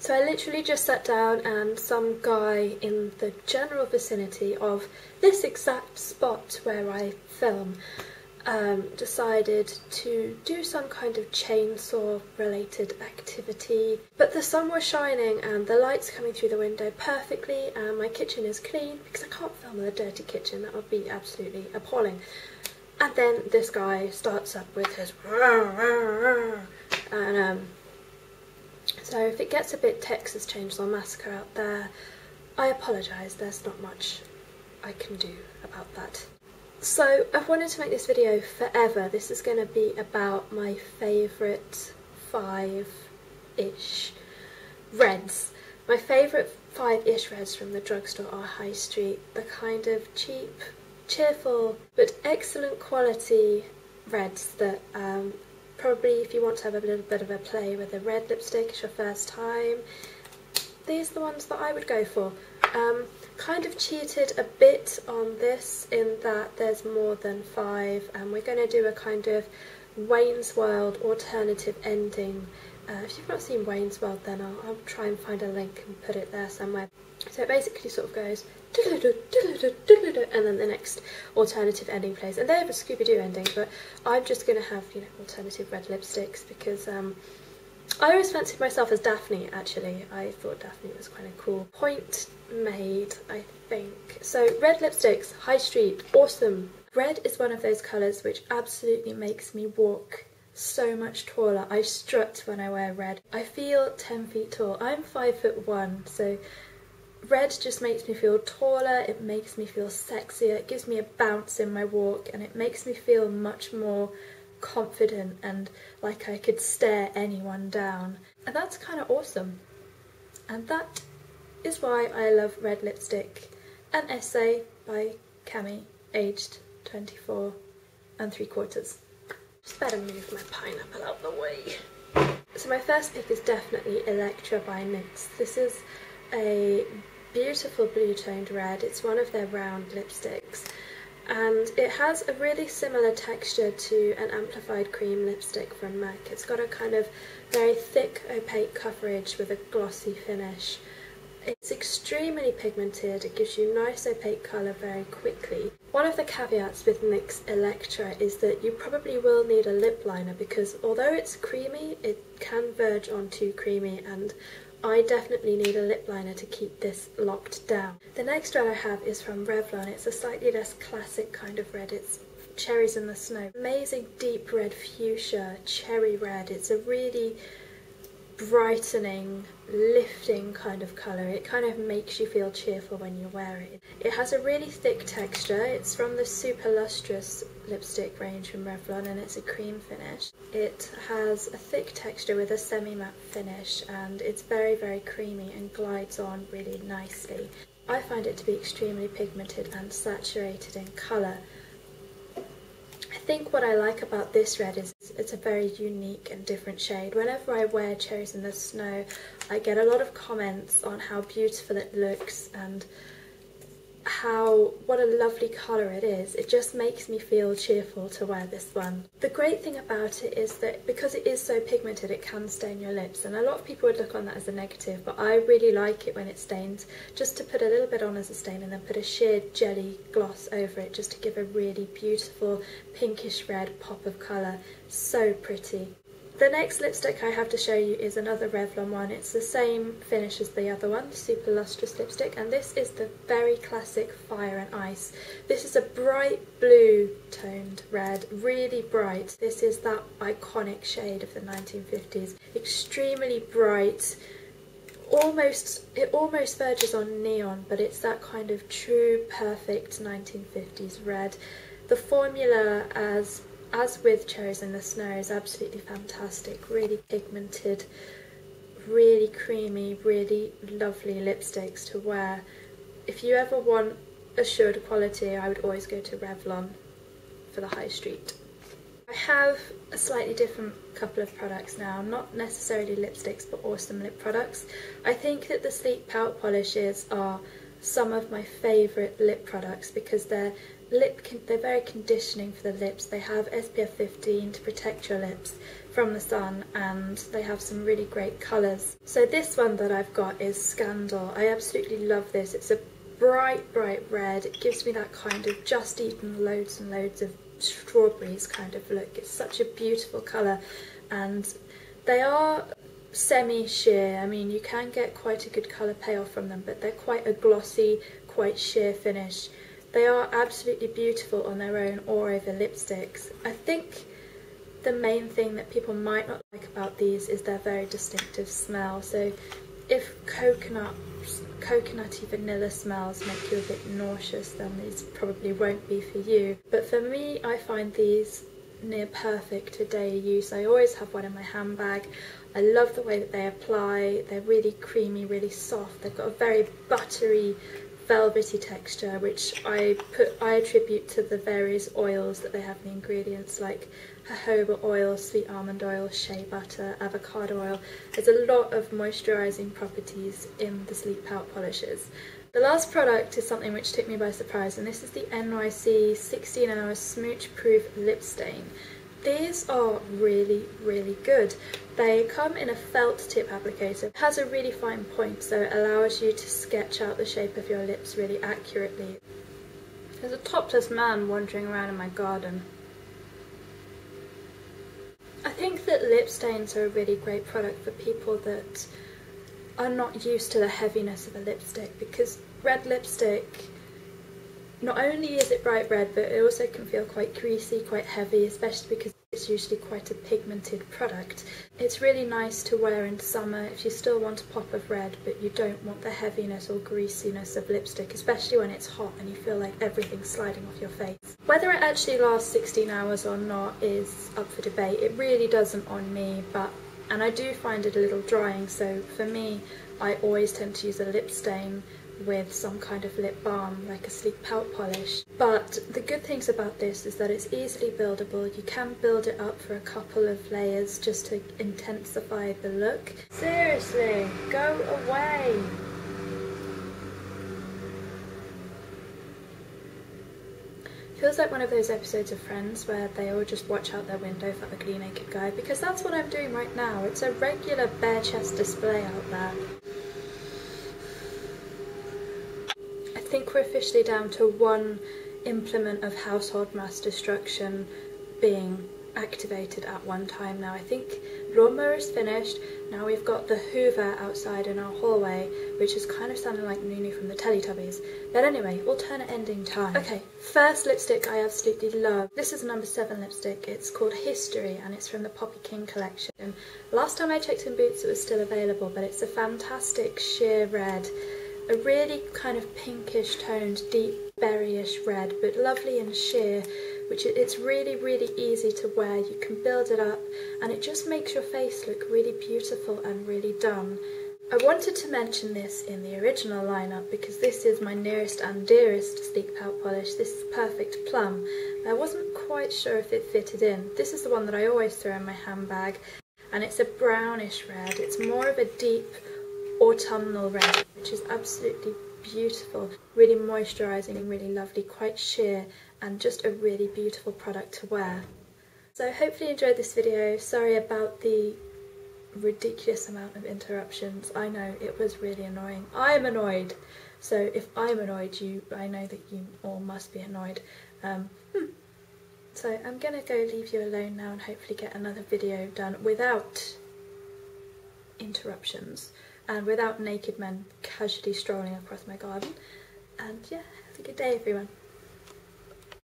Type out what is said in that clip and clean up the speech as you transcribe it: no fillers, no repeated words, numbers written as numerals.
So I literally just sat down and some guy in the general vicinity of this exact spot where I film decided to do some kind of chainsaw related activity. But the sun was shining and the lights coming through the window perfectly, and my kitchen is clean because I can't film in a dirty kitchen, that would be absolutely appalling. And then this guy starts up with his and so if it gets a bit Texas Chainsaw Massacre out there, I apologise, there's not much I can do about that. So I've wanted to make this video forever. This is going to be about my favourite 5-ish reds. My favourite 5-ish reds from the drugstore are high street, the kind of cheap, cheerful but excellent quality reds that probably if you want to have a little bit of a play with a red lipstick, it's your first time, these are the ones that I would go for. Kind of cheated a bit on this in that there's more than 5, and we're going to do a kind of Wayne's World alternative ending. If you've not seen Wayne's World, then I'll try and find a link and put it there somewhere. So it basically sort of goes and then the next alternative ending plays, and they have a Scooby-Doo ending, but I'm just going to have, you know, alternative red lipsticks because I always fancied myself as Daphne, actually. I thought Daphne was kind of cool. Point made, I think. So red lipsticks, high street, awesome. Red is one of those colours which absolutely makes me walk so much taller. I strut when I wear red. I feel 10 feet tall. I'm 5'1", so red just makes me feel taller, it makes me feel sexier, it gives me a bounce in my walk, and it makes me feel much more confident and like I could stare anyone down. And that's kind of awesome. And that is why I love red lipstick. An essay by Cami, aged 24 3/4. Just better move my pineapple out the way. So my first pick is definitely Electra by NYX. This is a beautiful blue toned red. It's one of their round lipsticks, and it has a really similar texture to an amplified cream lipstick from MAC. It's got a kind of very thick opaque coverage with a glossy finish. It's extremely pigmented, it gives you nice opaque colour very quickly. One of the caveats with NYX Electra is that you probably will need a lip liner because although it's creamy, it can verge on too creamy, and I definitely need a lip liner to keep this locked down. The next red I have is from Revlon. It's a slightly less classic kind of red. It's Cherries in the Snow. Amazing deep red fuchsia, cherry red. It's a really brightening, lifting kind of colour. It kind of makes you feel cheerful when you wear it. It has a really thick texture. It's from the Super Lustrous lipstick range from Revlon, and it's a cream finish. It has a thick texture with a semi-matte finish, and it's very, very creamy and glides on really nicely. I find it to be extremely pigmented and saturated in colour. I think what I like about this red is it's a very unique and different shade. Whenever I wear Cherries in the Snow, I get a lot of comments on how beautiful it looks and what a lovely colour it is. It just makes me feel cheerful to wear this one. The great thing about it is that because it is so pigmented, it can stain your lips, and a lot of people would look on that as a negative, but I really like it when it stains, just to put a little bit on as a stain and then put a sheer jelly gloss over it just to give a really beautiful pinkish red pop of colour. So pretty. The next lipstick I have to show you is another Revlon one. It's the same finish as the other one, the Super Lustrous lipstick, and this is the very classic Fire and Ice. This is a bright blue toned red, really bright. This is that iconic shade of the 1950s. Extremely bright, it almost verges on neon, but it's that kind of true, perfect 1950s red. The formula, as with Cherries in the Snow, is absolutely fantastic. Really pigmented, really creamy, really lovely lipsticks to wear. If you ever want assured quality, I would always go to Revlon for the high street. I have a slightly different couple of products now, not necessarily lipsticks but awesome lip products. I think that the Sleek Pout polishes are some of my favourite lip products because they're very conditioning for the lips. They have SPF 15 to protect your lips from the sun, and they have some really great colours. So this one that I've got is Scandal. I absolutely love this. It's a bright red. It gives me that kind of just eaten loads and loads of strawberries kind of look. It's such a beautiful colour, and they are semi-sheer. I mean, you can get quite a good colour payoff from them, but they're quite a glossy, quite sheer finish. They are absolutely beautiful on their own or over lipsticks. I think the main thing that people might not like about these is their very distinctive smell. So if coconutty vanilla smells make you a bit nauseous, then these probably won't be for you. But for me, I find these near perfect to day use. I always have one in my handbag. I love the way that they apply. They're really creamy, really soft. They've got a very buttery, velvety texture, which I attribute to the various oils that they have in the ingredients, like jojoba oil, sweet almond oil, shea butter, avocado oil. There's a lot of moisturising properties in the Sleek Pout polishes. The last product is something which took me by surprise, and this is the NYC 16-hour Smoochproof Lipstain. These are really good. They come in a felt tip applicator. It has a really fine point, so it allows you to sketch out the shape of your lips really accurately. There's a topless man wandering around in my garden. I think that lip stains are a really great product for people that are not used to the heaviness of a lipstick, because red lipstick, not only is it bright red, but it also can feel quite greasy, quite heavy, especially because it's usually quite a pigmented product. It's really nice to wear in summer if you still want a pop of red, but you don't want the heaviness or greasiness of lipstick, especially when it's hot and you feel like everything's sliding off your face. Whether it actually lasts 16 hours or not is up for debate. It really doesn't on me, and I do find it a little drying, so for me, I always tend to use a lip stain with some kind of lip balm, like a Sleek Pout polish. But the good things about this is that it's easily buildable. You can build it up for a couple of layers just to intensify the look. Seriously, go away! Feels like one of those episodes of Friends where they all just watch out their window for Ugly Naked Guy, because that's what I'm doing right now. It's a regular bare chest display out there. I think we're officially down to one implement of household mass destruction being activated at one time now. I think Glamour is finished. Now we've got the Hoover outside in our hallway, which is kind of sounding like Nunu from the Teletubbies. But anyway, alternate ending time. Okay, first lipstick I absolutely love. This is a number 7 lipstick. It's called History, and it's from the Poppy King collection. Last time I checked in Boots it was still available, but it's a fantastic sheer red. A really kind of pinkish toned, deep berryish red, but lovely and sheer, which it's really easy to wear. You can build it up, and it just makes your face look really beautiful and really done. I wanted to mention this in the original lineup because this is my nearest and dearest Sleek Pout polish. This is Perfect Plum. I wasn't quite sure if it fitted in. This is the one that I always throw in my handbag, and it's a brownish red. It's more of a deep autumnal red, which is absolutely beautiful, really moisturising, really lovely, quite sheer, and just a really beautiful product to wear. So hopefully you enjoyed this video. Sorry about the ridiculous amount of interruptions. I know, it was really annoying. I'm annoyed, so if I'm annoyed, I know that you all must be annoyed. So I'm gonna go leave you alone now and hopefully get another video done without interruptions and without naked men casually strolling across my garden. And yeah, have a good day everyone.